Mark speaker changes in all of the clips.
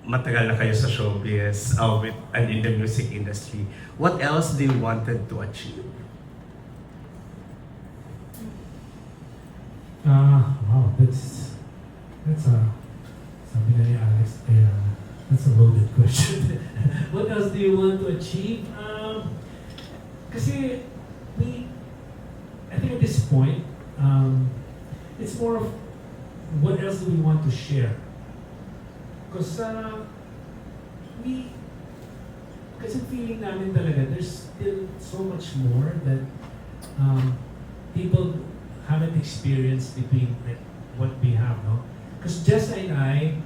Speaker 1: matagal na kayo sa showbiz and in the music industry. What else do you wanted to achieve?
Speaker 2: Wow, that's sabi na ni Alex, that's a loaded question. What else do you want to achieve? Kasi I think at this point, it's more of what else do we want to share? Because kasi feeling namin talaga, there's still so much more that people haven't experienced between like, what we have, no? Because Jessa and I,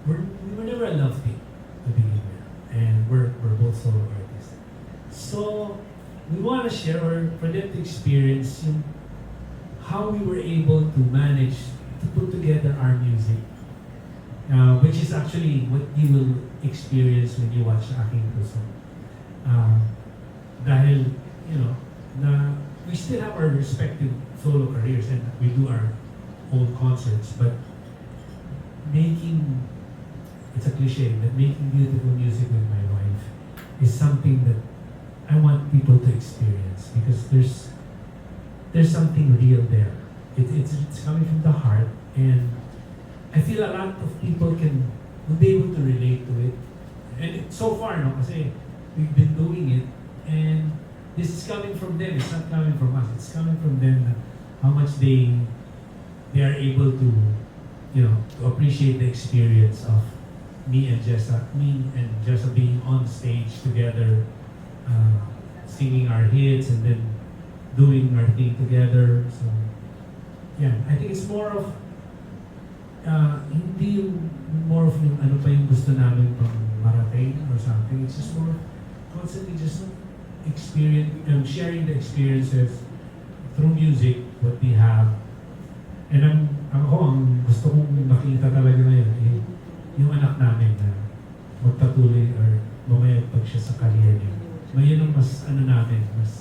Speaker 2: we were never a love team to begin with, and we're both solo artists. So we want to share, or for them to experience how we were able to manage to put together our music, which is actually what you will experience when you watch Aking Puso. Dahil, we still have our respective solo careers and we do our own concerts, but it's a cliche, but making beautiful music with my wife is something that I want people to experience, because there's something real there. It's coming from the heart, and I feel a lot of people will be able to relate to it. And so far, no, kasi we've been doing it, and this is coming from them. It's not coming from us. It's coming from them. How much they are able to, to appreciate the experience of me and Jessa being on stage together, singing our hits and then doing our thing together. So, yeah, I think it's more of hindi more of yung ano pa yung gusto namin pang marating or something. It's just more constantly just sharing the experiences through music, what we have. And ang gusto kong makita talaga ngayon yung anak namin na magpatuloy or mamayagpag siya sa career niya. Ngayon ang mas mas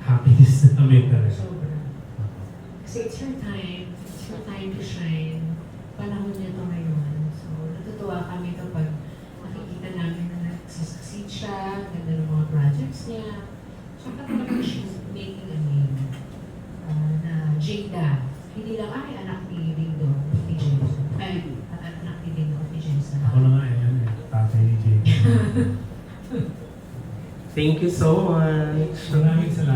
Speaker 2: happiness namin talaga.
Speaker 3: Kasi it's your time to shine. Panahon niya ito ngayon. So, natutuwa kami kapag nakikita namin na nag-succeed siya, ganda ng mga projects niya. Tsaka talagang she's making a name. Na Jada, hindi lang anak ni Dindo, ni Jason. Anak ni Dindo, ni Jason.
Speaker 2: Ako na nga tatay ni Jada.
Speaker 1: Thank you so much.
Speaker 2: Maraming salamat.